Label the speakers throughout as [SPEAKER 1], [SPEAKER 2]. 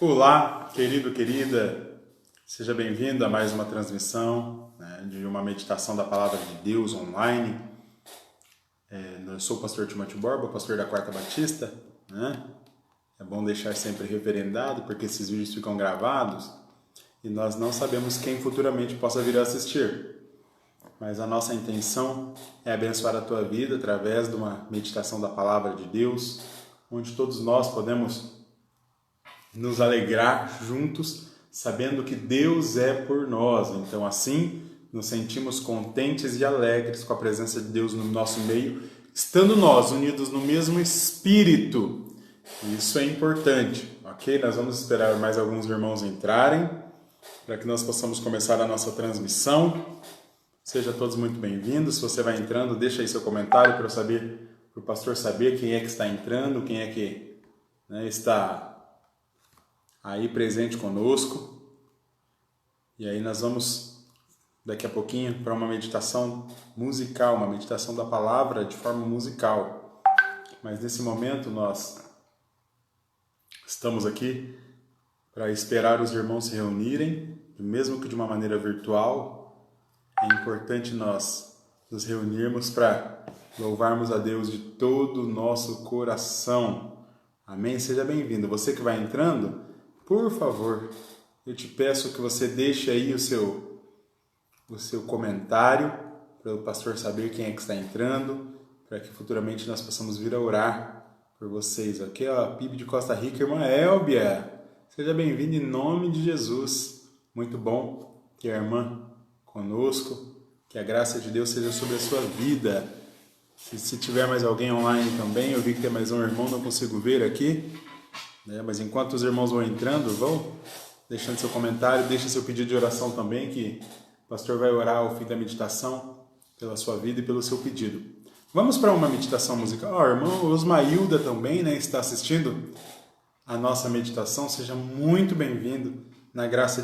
[SPEAKER 1] Olá, querido, querida, seja bem-vindo a mais uma transmissão de uma meditação da Palavra de Deus online. Eu sou o pastor Timóteo Borba, pastor da Quarta Batista. É bom deixar sempre referendado, porque esses vídeos ficam gravados e nós não sabemos quem futuramente possa vir a assistir. Mas a nossa intenção é abençoar a tua vida através de uma meditação da Palavra de Deus, onde todos nós podemos nos alegrar juntos, sabendo que Deus é por nós. Então, assim, nos sentimos contentes e alegres com a presença de Deus no nosso meio, estando nós unidos no mesmo Espírito. Isso é importante, ok? Nós vamos esperar mais alguns irmãos entrarem, para que nós possamos começar a nossa transmissão. Sejam todos muito bem-vindos. Se você vai entrando, deixa aí seu comentário para eu saber, para o pastor saber quem é que está entrando, quem é que está aí presente conosco. E aí nós vamos daqui a pouquinho para uma meditação musical, uma meditação da palavra de forma musical. Mas nesse momento nós estamos aqui para esperar os irmãos se reunirem, mesmo que de uma maneira virtual. É importante nós nos reunirmos para louvarmos a Deus de todo o nosso coração. Amém? Seja bem-vindo. Você que vai entrando, por favor, eu te peço que você deixe aí o seu comentário para o pastor saber quem é que está entrando, para que futuramente nós possamos vir a orar por vocês. Ok? PIB de Costa Rica, irmã Elbia, seja bem-vinda em nome de Jesus. Muito bom ter a irmã conosco, que a graça de Deus seja sobre a sua vida. Se tiver mais alguém online também, eu vi que tem mais um irmão, não consigo ver aqui. Mas enquanto os irmãos vão entrando, vão deixando seu comentário, deixe seu pedido de oração também, que o pastor vai orar ao fim da meditação pela sua vida e pelo seu pedido. Vamos para uma meditação musical. Irmão Osmailda também está assistindo a nossa meditação. Seja muito bem-vindo na graça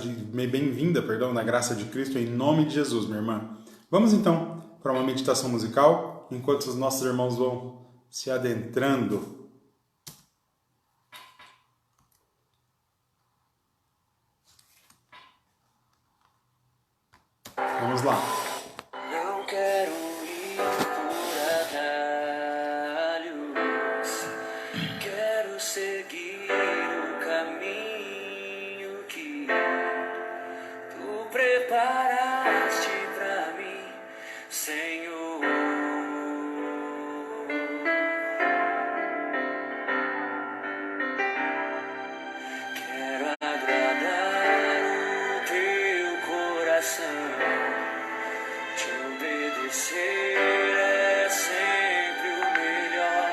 [SPEAKER 1] na graça de Cristo, em nome de Jesus, minha irmã. Vamos então para uma meditação musical, enquanto os nossos irmãos vão se adentrando. Vamos lá.
[SPEAKER 2] Não quero ir por atalhos, quero seguir o caminho que tu preparaste pra mim, Senhor. Quero agradar o teu coração. Te obedecer é sempre o melhor.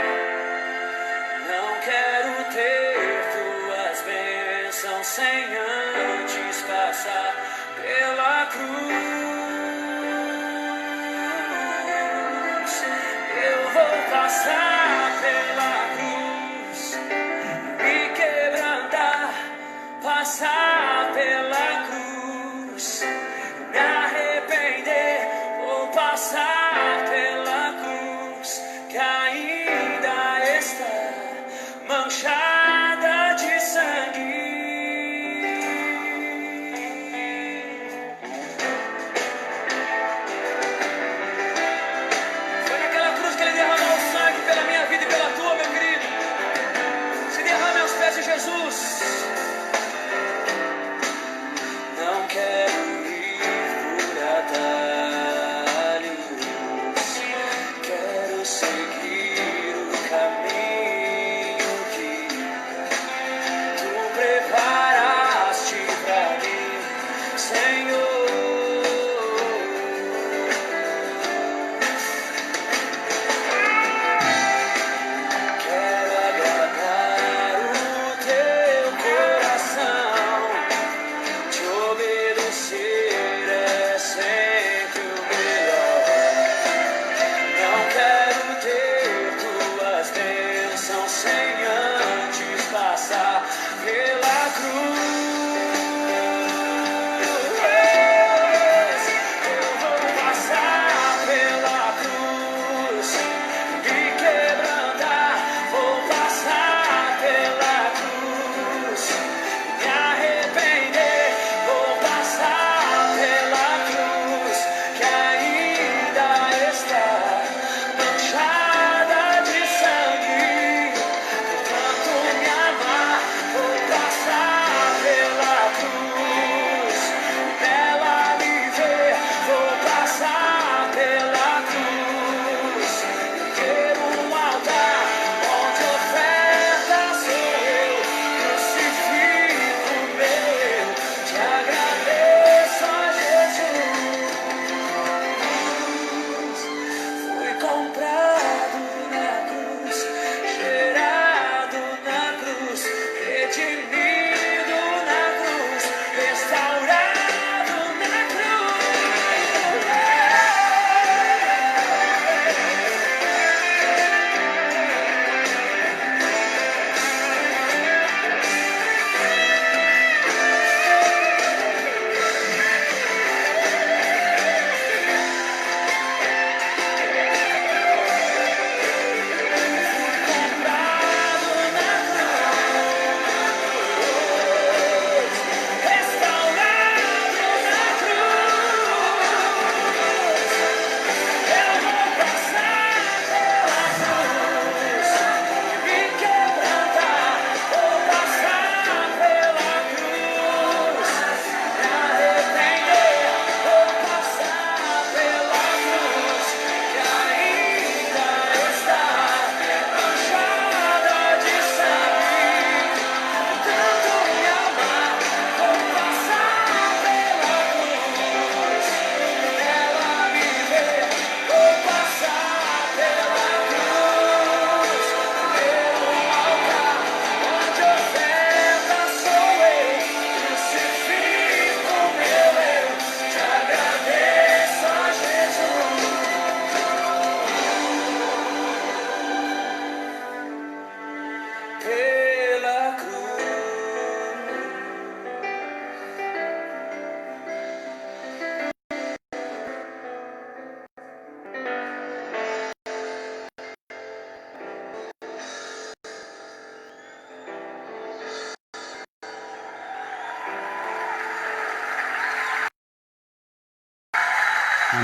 [SPEAKER 2] Não quero ter tuas bênçãos sem antes passar pela cruz. Eu vou passar pela cruz, me quebrantar, passar pela cruz, me arrepender. Passar pela cruz que ainda está manchada de sangue. Foi naquela cruz que ele derramou o sangue pela minha vida e pela tua, meu querido. Se derrame aos pés de Jesus. Não quero ir por atalhos, seguir o caminho que tu preparaste pra mim, Senhor. Quero agradar o teu coração.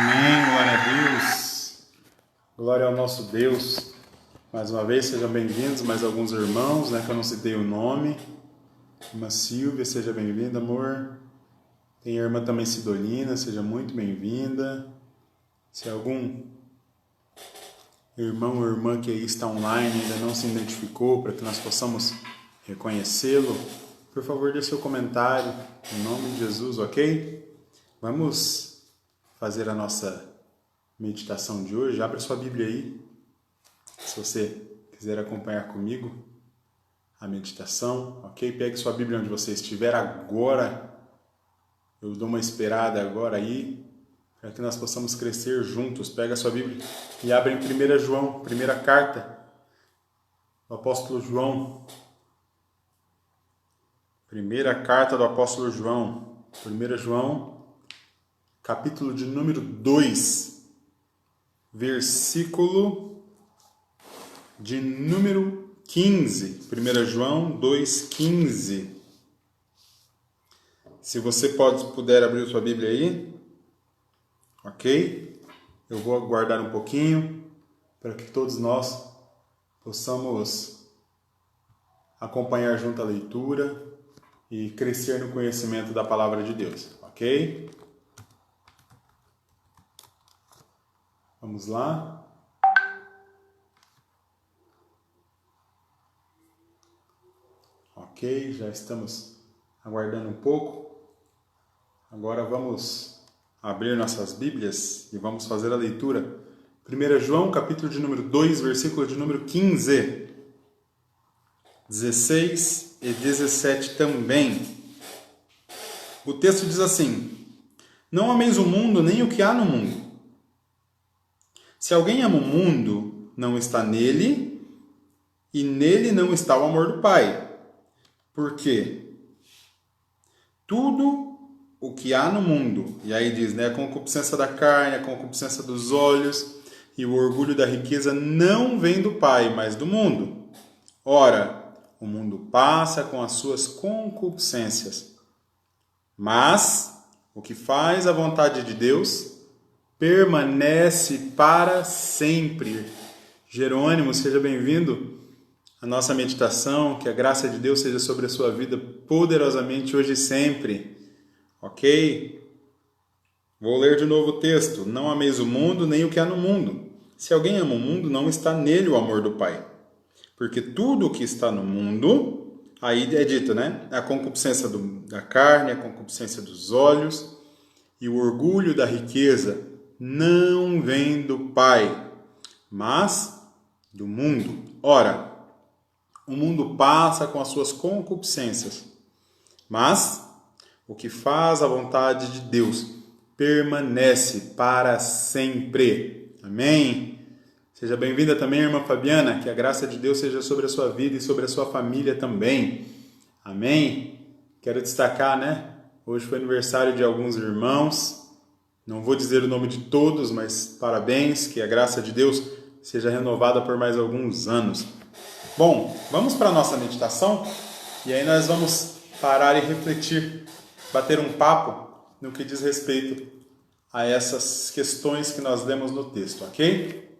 [SPEAKER 1] Amém, glória a Deus. Glória ao nosso Deus. Mais uma vez, sejam bem-vindos mais alguns irmãos, que eu não citei o nome. Irmã Silvia, seja bem-vinda, amor. Tem a irmã também Sidolina, seja muito bem-vinda. Se algum irmão ou irmã que aí está online ainda não se identificou, para que nós possamos reconhecê-lo, por favor, deixe seu comentário, em nome de Jesus, ok? Vamos fazer a nossa meditação de hoje. Abra sua Bíblia aí, se você quiser acompanhar comigo a meditação, ok? Pegue sua Bíblia onde você estiver agora. Eu dou uma esperada agora aí, para que nós possamos crescer juntos. Pega a sua Bíblia e abre em 1 João, primeira carta do apóstolo João. Primeira carta do apóstolo João. 1 João, capítulo de número 2, versículo de número 15. 1 João 2,15. Se você puder abrir sua Bíblia aí, ok? Eu vou aguardar um pouquinho para que todos nós possamos acompanhar junto a leitura e crescer no conhecimento da palavra de Deus, ok? Vamos lá. Ok, já estamos aguardando um pouco. Agora vamos abrir nossas Bíblias e vamos fazer a leitura. 1 João, capítulo de número 2, versículo de número 15, 16 e 17 também. O texto diz assim: Não ameis o mundo, nem o que há no mundo. Se alguém ama o mundo, não está nele, e nele não está o amor do Pai. Por quê? Tudo o que há no mundo, e aí diz, a concupiscência da carne, a concupiscência dos olhos e o orgulho da riqueza não vem do Pai, mas do mundo. Ora, o mundo passa com as suas concupiscências, mas o que faz a vontade de Deus permanece para sempre. Jerônimo, seja bem-vindo à nossa meditação, que a graça de Deus seja sobre a sua vida poderosamente hoje e sempre. Ok? Vou ler de novo o texto. Não ameis o mundo, nem o que há no mundo. Se alguém ama o mundo, não está nele o amor do Pai. Porque tudo o que está no mundo, aí é dito, a concupiscência da carne, a concupiscência dos olhos e o orgulho da riqueza não vem do Pai, mas do mundo. Ora, o mundo passa com as suas concupiscências, mas o que faz a vontade de Deus permanece para sempre. Amém? Seja bem-vinda também, irmã Fabiana, que a graça de Deus seja sobre a sua vida e sobre a sua família também. Amém? Quero destacar, hoje foi aniversário de alguns irmãos. Não vou dizer o nome de todos, mas parabéns, que a graça de Deus seja renovada por mais alguns anos. Bom, vamos para a nossa meditação e aí nós vamos parar e refletir, bater um papo no que diz respeito a essas questões que nós lemos no texto, ok?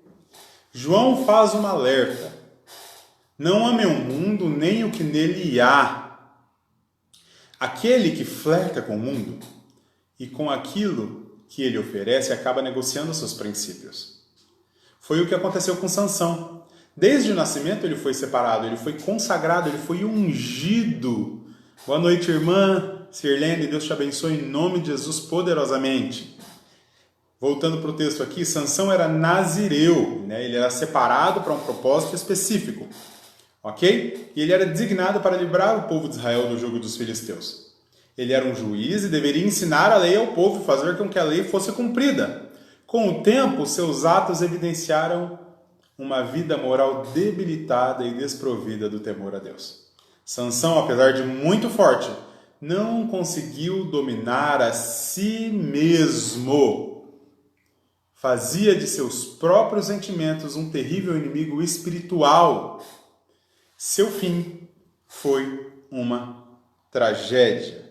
[SPEAKER 1] João faz um alerta. Não ame o mundo nem o que nele há. Aquele que flerta com o mundo e com aquilo que ele oferece acaba negociando seus princípios. Foi o que aconteceu com Sansão. Desde o nascimento ele foi separado, ele foi consagrado, ele foi ungido. Boa noite, irmã Sirlene, Deus te abençoe em nome de Jesus poderosamente. Voltando para o texto aqui, Sansão era nazireu, ele era separado para um propósito específico, ok? E ele era designado para livrar o povo de Israel do jugo dos filisteus. Ele era um juiz e deveria ensinar a lei ao povo e fazer com que a lei fosse cumprida. Com o tempo, seus atos evidenciaram uma vida moral debilitada e desprovida do temor a Deus. Sansão, apesar de muito forte, não conseguiu dominar a si mesmo. Fazia de seus próprios sentimentos um terrível inimigo espiritual. Seu fim foi uma tragédia.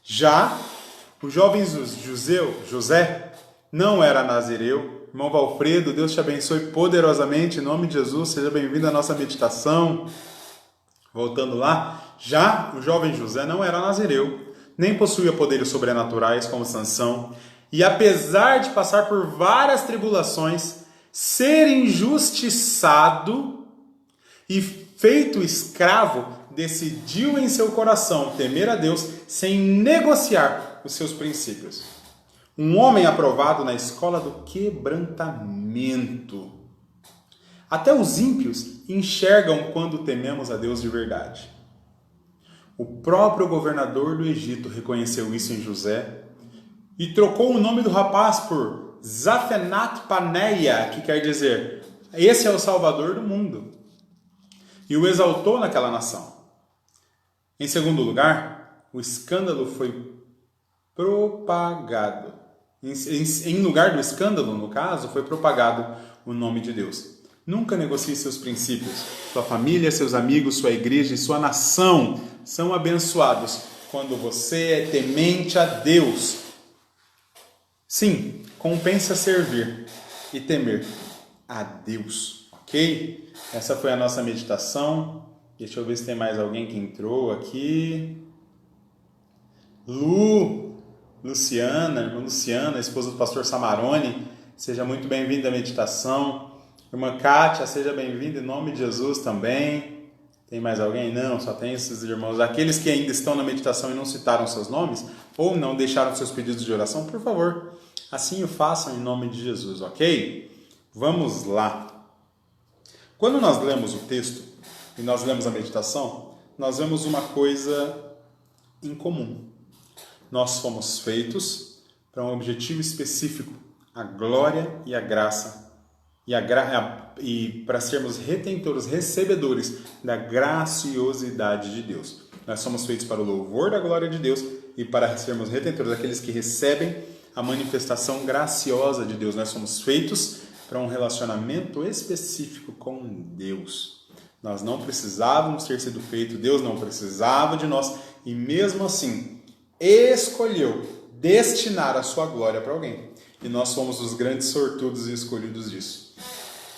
[SPEAKER 1] Já o jovem José não era nazireu. Irmão Valfredo, Deus te abençoe poderosamente, em nome de Jesus, seja bem-vindo à nossa meditação. Voltando lá, já o jovem José não era nazireu, nem possuía poderes sobrenaturais como Sansão, e apesar de passar por várias tribulações, ser injustiçado e feito escravo, decidiu em seu coração temer a Deus sem negociar os seus princípios. Um homem aprovado na escola do quebrantamento. Até os ímpios enxergam quando tememos a Deus de verdade. O próprio governador do Egito reconheceu isso em José e trocou o nome do rapaz por Zafenat Paneia, que quer dizer, esse é o Salvador do mundo, e o exaltou naquela nação. Em segundo lugar, o escândalo foi propagado. Em lugar do escândalo, no caso, foi propagado o nome de Deus. Nunca negocie seus princípios. Sua família, seus amigos, sua igreja e sua nação são abençoados quando você é temente a Deus. Sim, compensa servir e temer a Deus, ok? Essa foi a nossa meditação. Deixa eu ver se tem mais alguém que entrou aqui. Luciana, irmã Luciana, esposa do pastor Samarone, seja muito bem-vinda à meditação. Irmã Kátia, seja bem-vinda em nome de Jesus também. Tem mais alguém? Não, só tem esses irmãos. Aqueles que ainda estão na meditação e não citaram seus nomes, ou não deixaram seus pedidos de oração, por favor, assim o façam em nome de Jesus, ok? Vamos lá. Quando nós lemos o texto e nós lemos a meditação, nós vemos uma coisa em comum. Nós fomos feitos para um objetivo específico, a glória e a graça, e para sermos retentores, recebedores da graciosidade de Deus. Nós somos feitos para o louvor da glória de Deus e para sermos retentores, aqueles que recebem a manifestação graciosa de Deus. Nós somos feitos para um relacionamento específico com Deus. Nós não precisávamos ter sido feitos, Deus não precisava de nós, e mesmo assim, escolheu destinar a sua glória para alguém. E nós somos os grandes sortudos e escolhidos disso.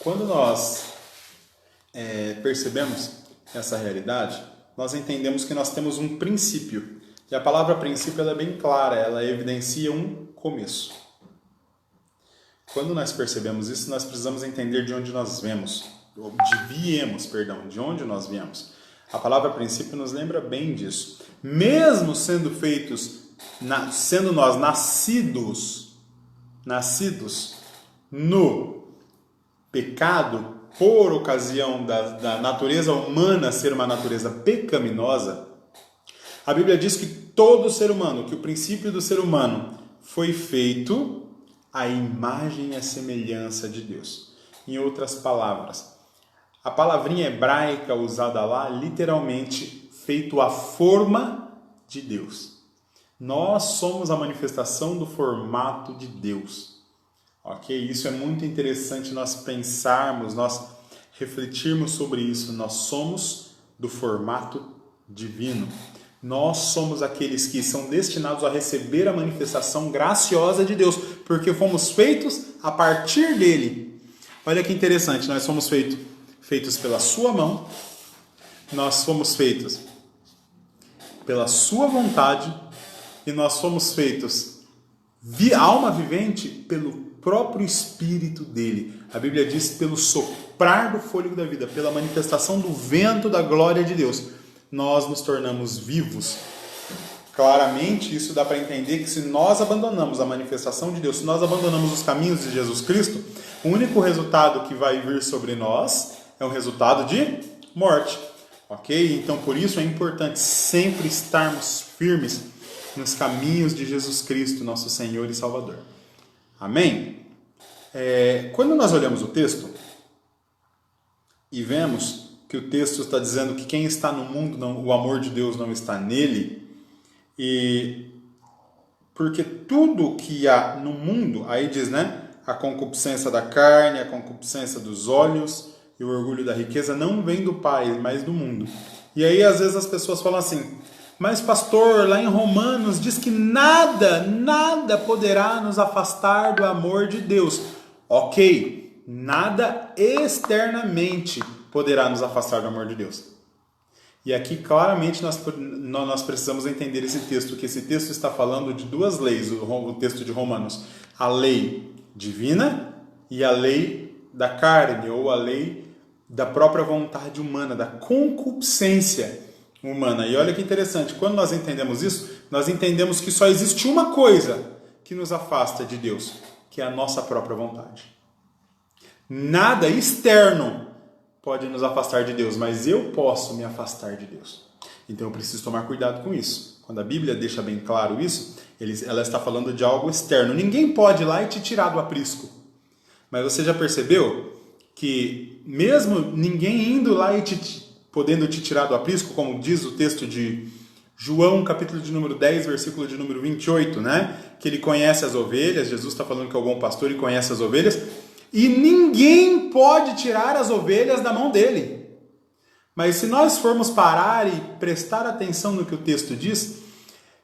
[SPEAKER 1] Quando nós percebemos essa realidade, nós entendemos que nós temos um princípio. E a palavra princípio ela é bem clara, ela evidencia um começo. Quando nós percebemos isso, nós precisamos entender de onde nós viemos. De onde nós viemos. A palavra princípio nos lembra bem disso. Mesmo sendo sendo nós nascidos no pecado, por ocasião da natureza humana ser uma natureza pecaminosa, a Bíblia diz que todo ser humano, que o princípio do ser humano foi feito à imagem e à semelhança de Deus. Em outras palavras, a palavrinha hebraica usada lá, literalmente, feito à forma de Deus. Nós somos a manifestação do formato de Deus. Ok? Isso é muito interessante nós pensarmos, nós refletirmos sobre isso. Nós somos do formato divino. Nós somos aqueles que são destinados a receber a manifestação graciosa de Deus, porque fomos feitos a partir dele. Olha que interessante, nós somos feitos pela sua mão, nós fomos feitos pela sua vontade e nós fomos feitos alma vivente pelo próprio Espírito dele. A Bíblia diz pelo soprar do fôlego da vida, pela manifestação do vento da glória de Deus, nós nos tornamos vivos. Claramente isso dá para entender que se nós abandonamos a manifestação de Deus, se nós abandonamos os caminhos de Jesus Cristo, o único resultado que vai vir sobre nós é um resultado de morte. Ok? Então por isso é importante sempre estarmos firmes nos caminhos de Jesus Cristo, nosso Senhor e Salvador. Amém? Quando nós olhamos o texto e vemos que o texto está dizendo que quem está no mundo, o amor de Deus não está nele, e porque tudo que há no mundo, aí diz, né? A concupiscência da carne, a concupiscência dos olhos e o orgulho da riqueza não vem do Pai, mas do mundo. E aí às vezes as pessoas falam assim, Mas pastor, lá em Romanos diz que nada poderá nos afastar do amor de Deus. Ok, nada externamente poderá nos afastar do amor de Deus. E aqui claramente nós precisamos entender esse texto, que esse texto está falando de duas leis, o texto de Romanos. A lei divina e a lei da carne, ou a lei da própria vontade humana, da concupiscência humana. E olha que interessante, quando nós entendemos isso, nós entendemos que só existe uma coisa que nos afasta de Deus, que é a nossa própria vontade. Nada externo pode nos afastar de Deus, mas eu posso me afastar de Deus. Então eu preciso tomar cuidado com isso. Quando a Bíblia deixa bem claro isso, ela está falando de algo externo. Ninguém pode ir lá e te tirar do aprisco. Mas você já percebeu que mesmo ninguém indo lá e podendo te tirar do aprisco, como diz o texto de João, capítulo de número 10, versículo de número 28, né? Que ele conhece as ovelhas, Jesus está falando que é o bom pastor e conhece as ovelhas, e ninguém pode tirar as ovelhas da mão dele. Mas se nós formos parar e prestar atenção no que o texto diz,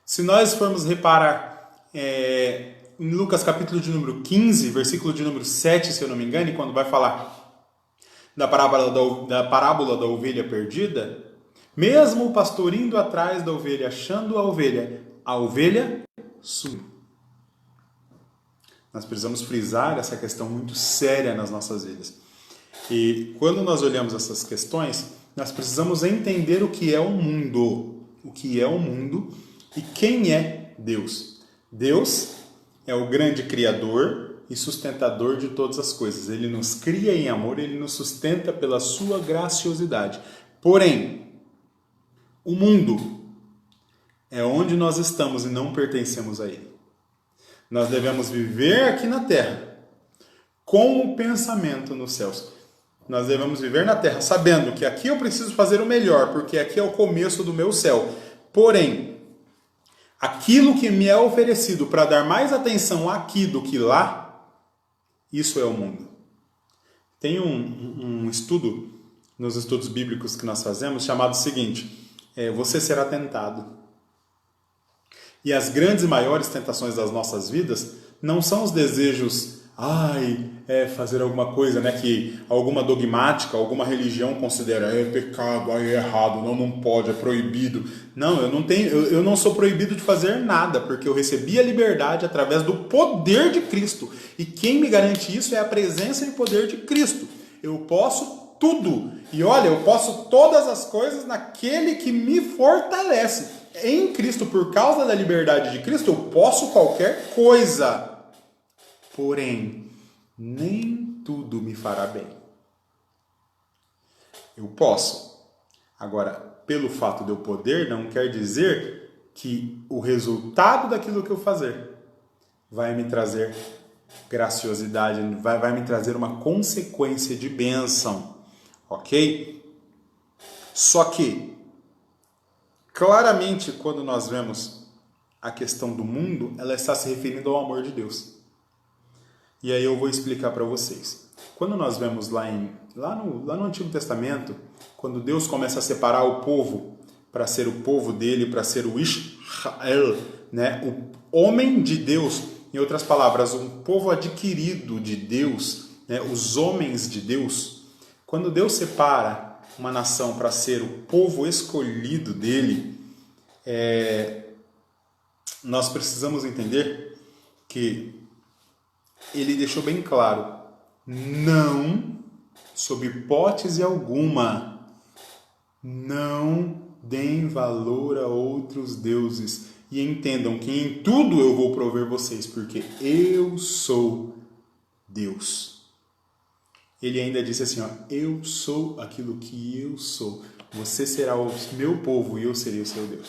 [SPEAKER 1] se nós formos reparar em Lucas capítulo de número 15, versículo de número 7, se eu não me engano, quando vai falar da parábola da ovelha perdida, mesmo o pastor indo atrás da ovelha, achando a ovelha sumiu. Nós precisamos frisar essa questão muito séria nas nossas vidas. E quando nós olhamos essas questões, nós precisamos entender o que é o mundo. O que é o mundo e quem é Deus. Deus é o grande Criador e sustentador de todas as coisas. Ele nos cria em amor, ele nos sustenta pela sua graciosidade. Porém, o mundo é onde nós estamos e não pertencemos a ele. Nós devemos viver aqui na terra com o pensamento nos céus. Nós devemos viver na terra sabendo que aqui eu preciso fazer o melhor, porque aqui é o começo do meu céu. Porém, aquilo que me é oferecido para dar mais atenção aqui do que lá, isso é o mundo. Tem um estudo, nos estudos bíblicos que nós fazemos, chamado o seguinte: você será tentado. E as grandes e maiores tentações das nossas vidas não são os desejos, fazer alguma coisa, né, que alguma dogmática, alguma religião considera, é pecado, é errado, não pode, é proibido. Não, eu não sou proibido de fazer nada, porque eu recebi a liberdade através do poder de Cristo. E quem me garante isso é a presença e o poder de Cristo. Eu posso tudo. E olha, eu posso todas as coisas naquele que me fortalece. Em Cristo, por causa da liberdade de Cristo, eu posso qualquer coisa. Porém, nem tudo me fará bem. Eu posso. Agora, pelo fato de eu poder, não quer dizer que o resultado daquilo que eu fazer vai me trazer graciosidade, vai me trazer uma consequência de bênção. Ok? Só que, claramente, quando nós vemos a questão do mundo, ela está se referindo ao amor de Deus. E aí eu vou explicar para vocês. Quando nós vemos lá no Antigo Testamento, quando Deus começa a separar o povo para ser o povo dele, para ser o Israel, né? O homem de Deus, em outras palavras, um povo adquirido de Deus, né? Os homens de Deus. Quando Deus separa uma nação para ser o povo escolhido dele, nós precisamos entender que ele deixou bem claro, não, sob hipótese alguma, não deem valor a outros deuses e entendam que em tudo eu vou prover vocês, porque eu sou Deus. Ele ainda disse assim, eu sou aquilo que eu sou, você será o meu povo e eu serei o seu Deus.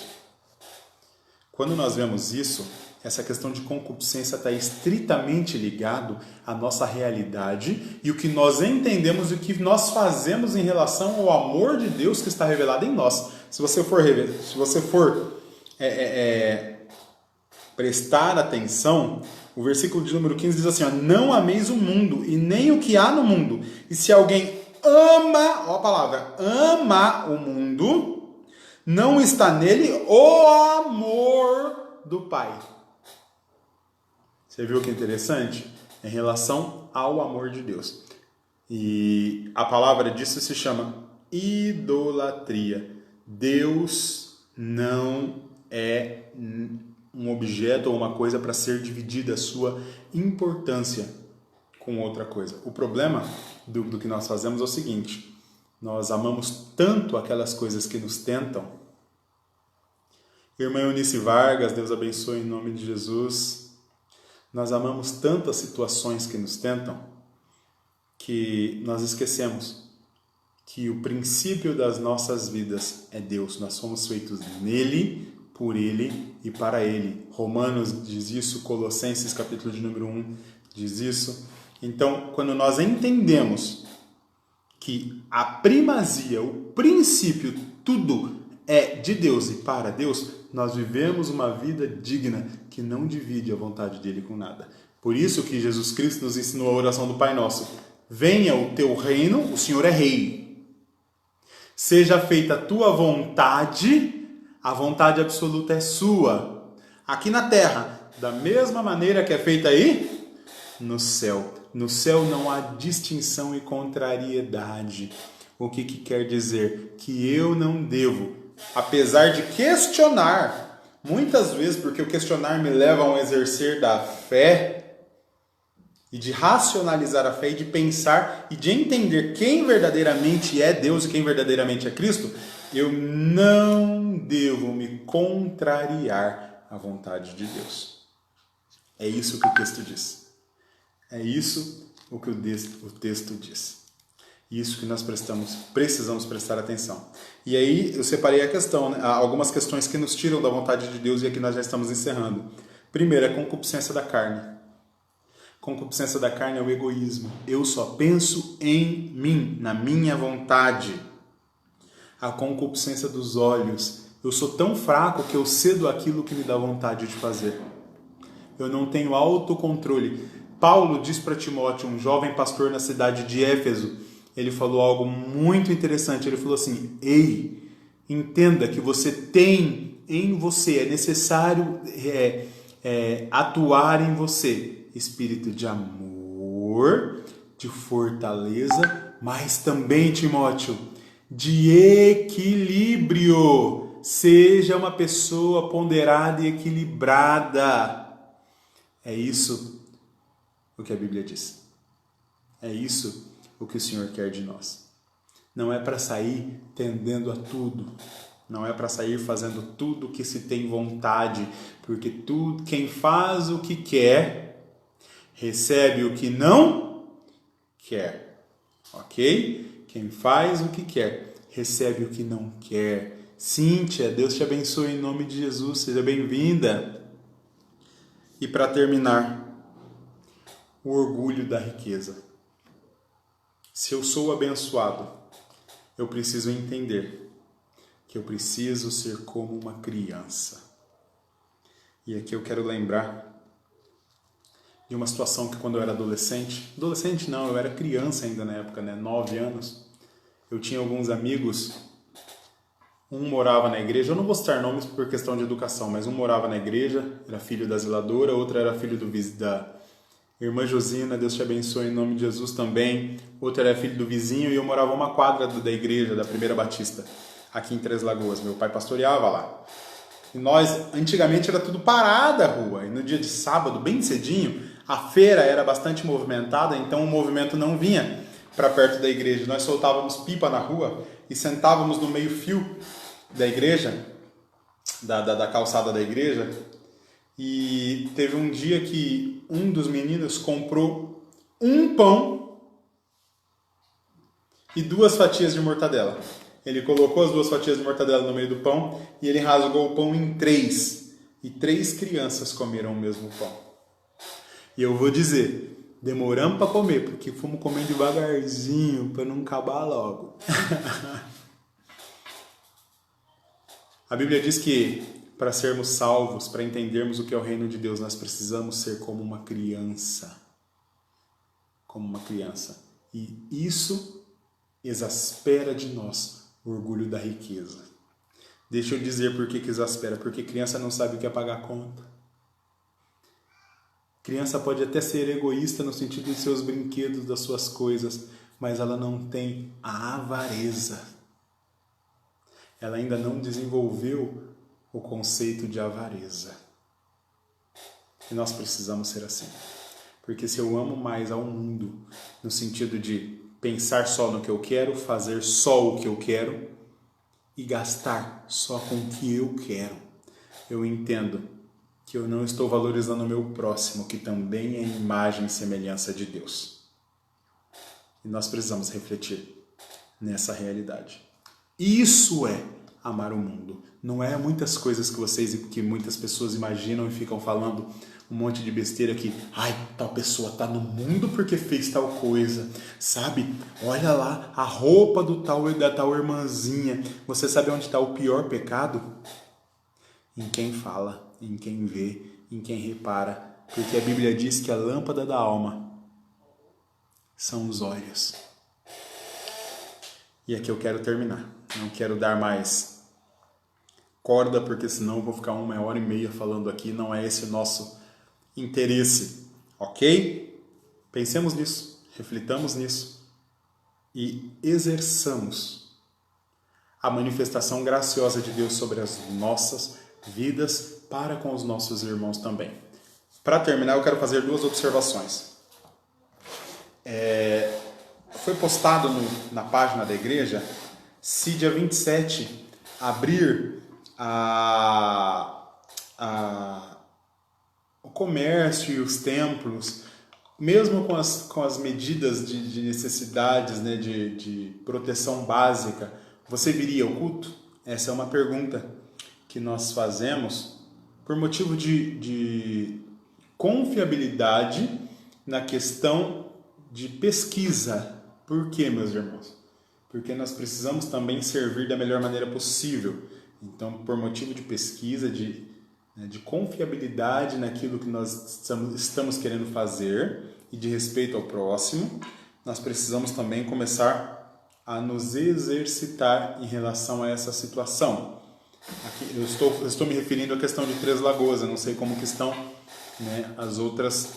[SPEAKER 1] Quando nós vemos isso, essa questão de concupiscência está estritamente ligado à nossa realidade e o que nós entendemos e o que nós fazemos em relação ao amor de Deus que está revelado em nós. Se você for prestar atenção, o versículo de número 15 diz assim, não ameis o mundo e nem o que há no mundo. E se alguém ama, ó a palavra, ama o mundo, Não está nele o amor do Pai. Você viu que interessante? Em relação ao amor de Deus. E a palavra disso se chama idolatria. Deus não é um objeto ou uma coisa para ser dividida a sua importância com outra coisa. O problema do que nós fazemos é o seguinte: nós amamos tanto aquelas coisas que nos tentam. Irmã Eunice Vargas, Deus abençoe em nome de Jesus. Nós amamos tanto as situações que nos tentam que nós esquecemos que o princípio das nossas vidas é Deus. Nós somos feitos nele, por ele e para ele. Romanos diz isso, Colossenses capítulo de número 1 diz isso. Então, quando nós entendemos que a primazia, o princípio, tudo é de Deus e para Deus, nós vivemos uma vida digna que não divide a vontade dele com nada. Por isso que Jesus Cristo nos ensinou a oração do Pai Nosso. Venha o teu reino, o Senhor é rei. Seja feita a tua vontade, a vontade absoluta é sua. Aqui na terra, da mesma maneira que é feita aí, no céu. No céu não há distinção e contrariedade. O que quer dizer? Que eu não devo, apesar de questionar, muitas vezes, porque o questionar me leva a um exercer da fé, e de racionalizar a fé, e de pensar, e de entender quem verdadeiramente é Deus e quem verdadeiramente é Cristo, eu não devo me contrariar à vontade de Deus. É isso que o texto diz. É isso o que o texto diz. Isso que nós precisamos prestar atenção. E aí eu separei a questão, né? Algumas questões que nos tiram da vontade de Deus, e aqui nós já estamos encerrando. Primeiro, a concupiscência da carne. Concupiscência da carne é o egoísmo. Eu só penso em mim, na minha vontade. A concupiscência dos olhos. Eu sou tão fraco que eu cedo aquilo que me dá vontade de fazer. Eu não tenho autocontrole. Paulo diz para Timóteo, um jovem pastor na cidade de Éfeso, ele falou algo muito interessante. Ele falou assim: ei, entenda que você tem em você, é necessário atuar em você espírito de amor, de fortaleza, mas também, Timóteo, de equilíbrio. Seja uma pessoa ponderada e equilibrada. É isso o que a Bíblia diz. É isso o que o Senhor quer de nós. Não é para sair tendendo a tudo. Não é para sair fazendo tudo o que se tem vontade. Porque quem faz o que quer, recebe o que não quer. Ok? Quem faz o que quer, recebe o que não quer. Cíntia, Deus te abençoe em nome de Jesus. Seja bem-vinda. E para terminar, o orgulho da riqueza. Se eu sou abençoado, eu preciso entender que eu preciso ser como uma criança. E aqui eu quero lembrar de uma situação que quando eu era adolescente não, eu era criança ainda na época, 9 anos, eu tinha alguns amigos, um morava na igreja, eu não vou citar nomes por questão de educação, mas um morava na igreja, era filho da zeladora, outro era filho da irmã Josina, Deus te abençoe em nome de Jesus também, outro era filho do vizinho, e eu morava a uma quadra da igreja, da Primeira Batista, aqui em Três Lagoas. Meu pai pastoreava lá. E nós, antigamente era tudo parada a rua, e no dia de sábado, bem cedinho, a feira era bastante movimentada, então o movimento não vinha para perto da igreja. Nós soltávamos pipa na rua e sentávamos no meio-fio da igreja, da calçada da igreja, e teve um dia que um dos meninos comprou um pão e 2 fatias de mortadela. Ele colocou as 2 fatias de mortadela no meio do pão e ele rasgou o pão em 3. E 3 crianças comeram o mesmo pão. E eu vou dizer, demoramos para comer, porque fomos comendo devagarzinho para não acabar logo. A Bíblia diz que para sermos salvos, para entendermos o que é o reino de Deus, nós precisamos ser como uma criança. Como uma criança. E isso exaspera de nós o orgulho da riqueza. Deixa eu dizer por que exaspera. Porque criança não sabe o que é pagar conta. Criança pode até ser egoísta no sentido de seus brinquedos, das suas coisas, mas ela não tem a avareza. Ela ainda não desenvolveu o conceito de avareza. E nós precisamos ser assim. Porque se eu amo mais ao mundo, no sentido de pensar só no que eu quero, fazer só o que eu quero e gastar só com o que eu quero, eu entendo que eu não estou valorizando o meu próximo, que também é imagem e semelhança de Deus. E nós precisamos refletir nessa realidade. Isso é amar o mundo. Não é muitas coisas que muitas pessoas imaginam e ficam falando um monte de besteira que, tal pessoa tá no mundo porque fez tal coisa, sabe? Olha lá a roupa da tal irmãzinha. Você sabe onde está o pior pecado? Em quem fala, em quem vê, em quem repara. Porque a Bíblia diz que a lâmpada da alma são os olhos. E aqui eu quero terminar. Não quero dar mais corda, porque senão eu vou ficar 1h30 falando aqui. Não é esse o nosso interesse, ok? Pensemos nisso, reflitamos nisso e exerçamos a manifestação graciosa de Deus sobre as nossas vidas para com os nossos irmãos também. Para terminar, eu quero fazer 2 observações. Foi postado na página da igreja, se dia 27 abrir o comércio e os templos, mesmo com as medidas de necessidades, né, de proteção básica, você viria ao culto? Essa é uma pergunta que nós fazemos por motivo de confiabilidade na questão de pesquisa. Por quê, meus irmãos? Porque nós precisamos também servir da melhor maneira possível. Então, por motivo de pesquisa, de confiabilidade naquilo que nós estamos querendo fazer e de respeito ao próximo, nós precisamos também começar a nos exercitar em relação a essa situação. Aqui, eu estou me referindo à questão de Três Lagoas, eu não sei como que estão, né, as outras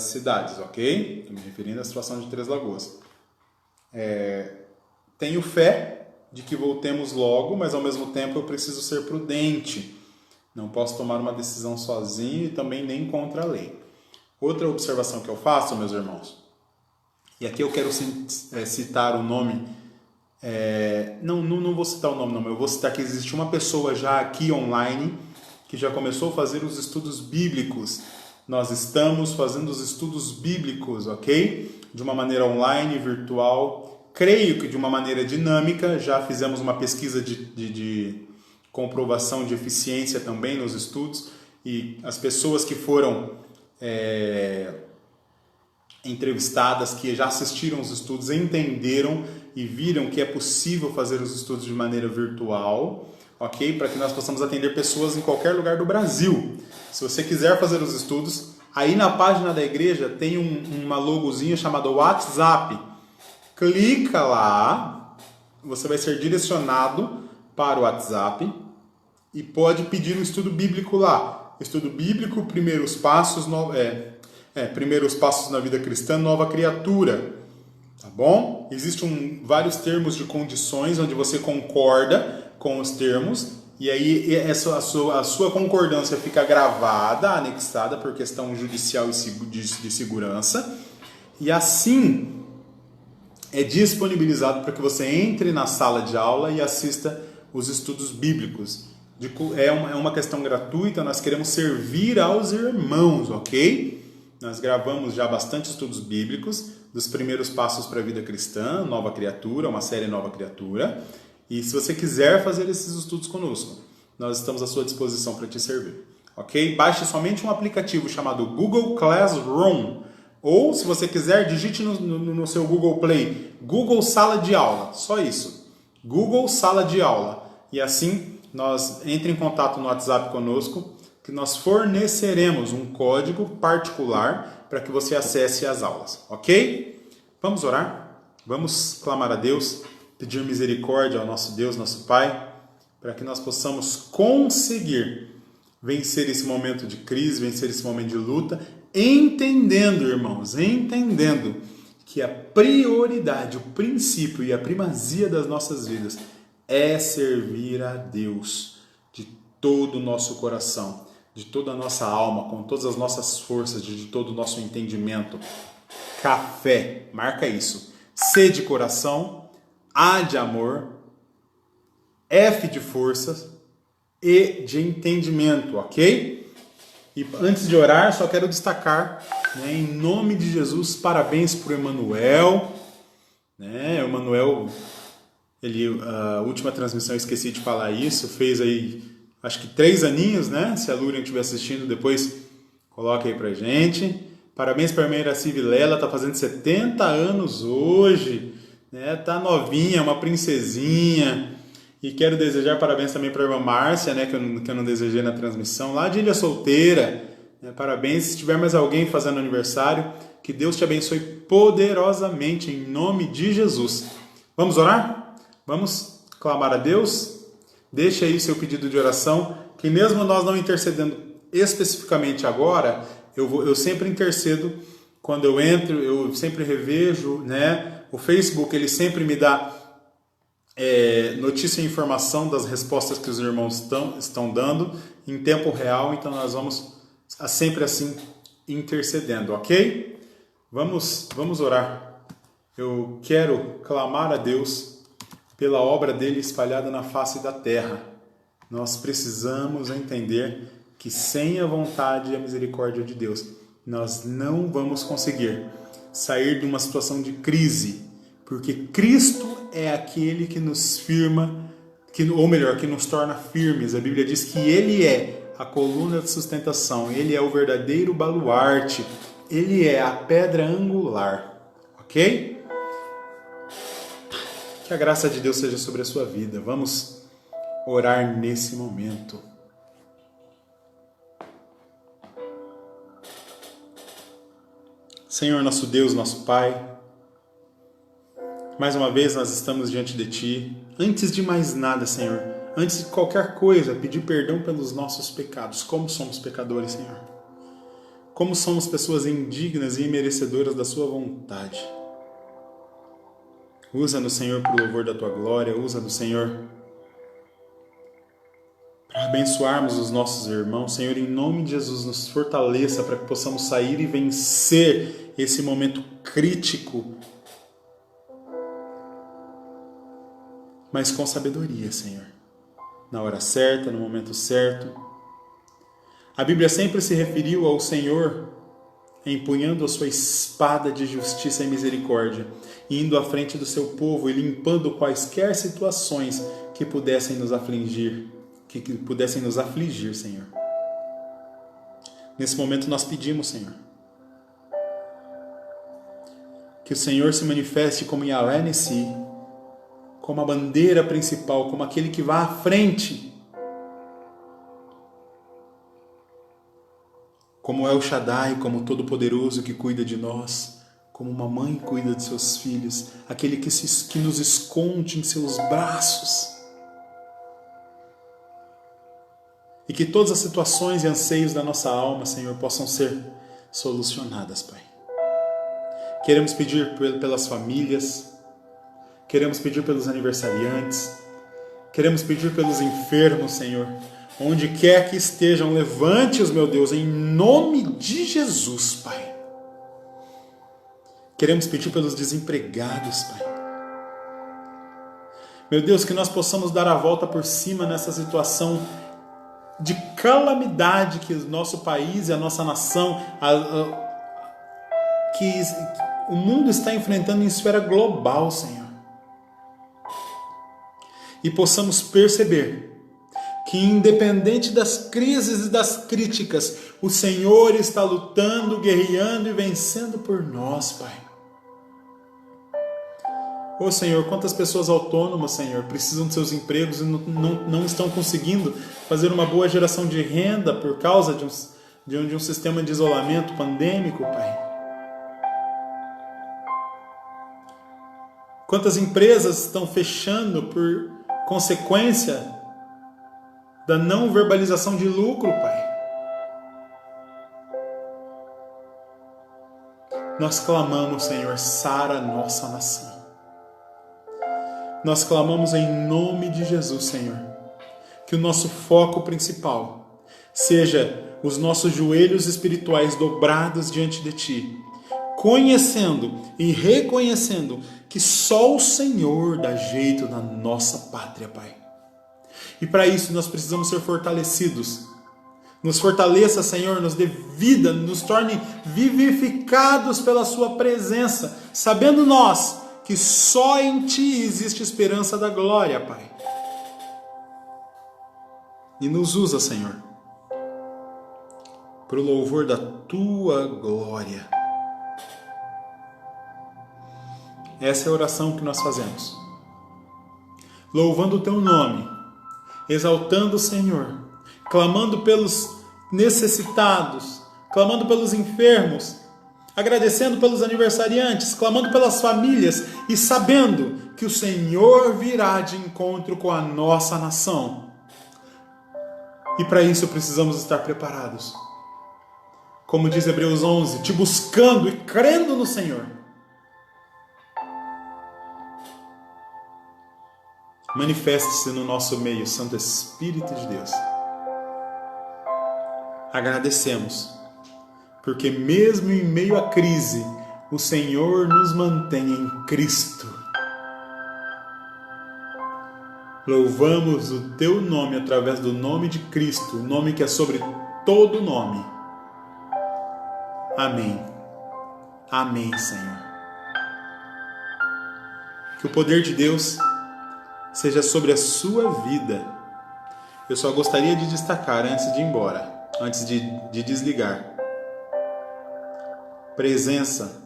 [SPEAKER 1] cidades, ok? Estou me referindo à situação de Três Lagoas. Tenho fé de que voltemos logo, mas ao mesmo tempo eu preciso ser prudente. Não posso tomar uma decisão sozinho e também nem contra a lei. Outra observação que eu faço, meus irmãos, e aqui eu quero citar o nome, não vou citar o nome não, eu vou citar que existe uma pessoa já aqui online que já começou a fazer os estudos bíblicos. Nós estamos fazendo os estudos bíblicos, ok? De uma maneira online, virtual, creio que de uma maneira dinâmica. Já fizemos uma pesquisa de comprovação de eficiência também nos estudos, e as pessoas que foram entrevistadas, que já assistiram os estudos, entenderam e viram que é possível fazer os estudos de maneira virtual, ok? Para que nós possamos atender pessoas em qualquer lugar do Brasil. Se você quiser fazer os estudos, aí na página da igreja tem uma logozinha chamada WhatsApp. Clica lá, você vai ser direcionado para o WhatsApp e pode pedir um estudo bíblico lá. Estudo bíblico, primeiros passos na vida cristã, nova criatura. Tá bom? Existem vários termos de condições onde você concorda com os termos, e aí a sua concordância fica gravada, anexada por questão judicial e de segurança, e assim é disponibilizado para que você entre na sala de aula e assista os estudos bíblicos. É uma questão gratuita, nós queremos servir aos irmãos, ok? Nós gravamos já bastante estudos bíblicos, dos primeiros passos para a vida cristã, Nova Criatura, uma série Nova Criatura. E se você quiser fazer esses estudos conosco, nós estamos à sua disposição para te servir, ok? Baixe somente um aplicativo chamado Google Classroom. Ou, se você quiser, digite no seu Google Play, Google Sala de Aula, só isso. Google Sala de Aula. E assim, entre em contato no WhatsApp conosco, que nós forneceremos um código particular para que você acesse as aulas, ok? Vamos orar? Vamos clamar a Deus, pedir misericórdia ao nosso Deus, nosso Pai, para que nós possamos conseguir vencer esse momento de crise, vencer esse momento de luta, entendendo, irmãos, entendendo que a prioridade, o princípio e a primazia das nossas vidas é servir a Deus de todo o nosso coração, de toda a nossa alma, com todas as nossas forças, de todo o nosso entendimento. Café, marca isso. C de coração, A de amor, F de forças, E de entendimento, ok? E antes de orar, só quero destacar, né, em nome de Jesus, parabéns para o Emanuel. Né? O Emanuel, a última transmissão, eu esqueci de falar isso, fez aí, acho que 3 aninhos, né? Se a Lúria estiver assistindo, depois coloca aí pra gente. Parabéns para a irmã Iraci Vilela, tá fazendo 70 anos hoje, né? Tá novinha, uma princesinha. E quero desejar parabéns também para a irmã Márcia, né? Que eu não desejei na transmissão, lá de Ilha Solteira. Parabéns, se tiver mais alguém fazendo aniversário, que Deus te abençoe poderosamente, em nome de Jesus. Vamos orar? Vamos clamar a Deus? Deixa aí o seu pedido de oração, que mesmo nós não intercedendo especificamente agora, eu sempre intercedo quando eu entro, eu sempre revejo, né? O Facebook, ele sempre me dá notícia e informação das respostas que os irmãos estão dando em tempo real, então nós vamos sempre assim intercedendo, ok? Vamos orar. Eu quero clamar a Deus pela obra dele espalhada na face da terra. Nós precisamos entender que sem a vontade e a misericórdia de Deus, nós não vamos conseguir sair de uma situação de crise, porque Cristo é aquele que nos firma, que nos torna firmes. A Bíblia diz que Ele é a coluna de sustentação, Ele é o verdadeiro baluarte, Ele é a pedra angular, ok? Que a graça de Deus seja sobre a sua vida. Vamos orar nesse momento. Senhor, nosso Deus, nosso Pai, mais uma vez nós estamos diante de Ti. Antes de mais nada, Senhor, antes de qualquer coisa, pedir perdão pelos nossos pecados. Como somos pecadores, Senhor. Como somos pessoas indignas e imerecedoras da Sua vontade. Usa-nos, Senhor, para o louvor da Tua glória. Usa-nos, Senhor, para abençoarmos os nossos irmãos. Senhor, em nome de Jesus, nos fortaleça para que possamos sair e vencer esse momento crítico, mas com sabedoria, Senhor. Na hora certa, no momento certo. A Bíblia sempre se referiu ao Senhor empunhando a sua espada de justiça e misericórdia, indo à frente do seu povo e limpando quaisquer situações que pudessem nos afligir, Senhor. Nesse momento nós pedimos, Senhor, que o Senhor se manifeste como Yahvé Nissi, como a bandeira principal, como aquele que vá à frente, como El Shaddai, como Todo-Poderoso que cuida de nós, como uma mãe cuida de seus filhos, aquele que nos esconde em seus braços. E que todas as situações e anseios da nossa alma, Senhor, possam ser solucionadas, Pai. Queremos pedir pelas famílias, queremos pedir pelos aniversariantes, queremos pedir pelos enfermos, Senhor. Onde quer que estejam, levante-os, meu Deus, em nome de Jesus, Pai. Queremos pedir pelos desempregados, Pai. Meu Deus, que nós possamos dar a volta por cima nessa situação de calamidade que o nosso país e a nossa nação, que o mundo está enfrentando em esfera global, Senhor. E possamos perceber que independente das crises e das críticas, o Senhor está lutando, guerreando e vencendo por nós, Pai. Ô Senhor, quantas pessoas autônomas, Senhor, precisam de seus empregos e não estão conseguindo fazer uma boa geração de renda por causa de um sistema de isolamento pandêmico, Pai. Quantas empresas estão fechando por consequência da não verbalização de lucro, Pai. Nós clamamos, Senhor, sara a nossa nação. Nós clamamos em nome de Jesus, Senhor, que o nosso foco principal seja os nossos joelhos espirituais dobrados diante de Ti, conhecendo e reconhecendo que só o Senhor dá jeito na nossa pátria, Pai. E para isso nós precisamos ser fortalecidos. Nos fortaleça, Senhor, nos dê vida, nos torne vivificados pela Sua presença, sabendo nós que só em Ti existe esperança da glória, Pai. E nos usa, Senhor, para o louvor da Tua glória. Essa é a oração que nós fazemos, louvando o Teu nome, exaltando o Senhor, clamando pelos necessitados, clamando pelos enfermos, agradecendo pelos aniversariantes, clamando pelas famílias e sabendo que o Senhor virá de encontro com a nossa nação. E para isso precisamos estar preparados. Como diz Hebreus 11, te buscando e crendo no Senhor. Manifeste-se no nosso meio, Santo Espírito de Deus. Agradecemos, porque mesmo em meio à crise, o Senhor nos mantém em Cristo. Louvamos o Teu nome através do nome de Cristo, o nome que é sobre todo nome. Amém. Amém, Senhor. Que o poder de Deus seja sobre a sua vida. Eu só gostaria de destacar antes de ir embora, antes de desligar, presença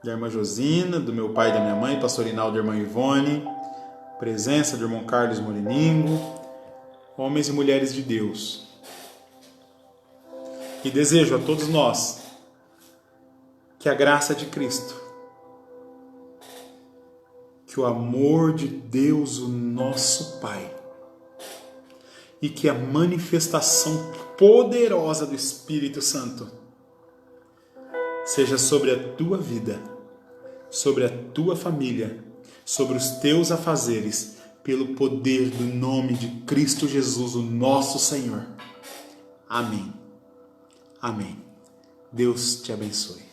[SPEAKER 1] da irmã Josina, do meu pai e da minha mãe, pastor Inaldo, da irmã Ivone, presença do irmão Carlos Moreningo, homens e mulheres de Deus. E desejo a todos nós que a graça de Cristo, que o amor de Deus, o nosso Pai, e que a manifestação poderosa do Espírito Santo seja sobre a tua vida, sobre a tua família, sobre os teus afazeres, pelo poder do nome de Cristo Jesus, o nosso Senhor. Amém. Amém. Deus te abençoe.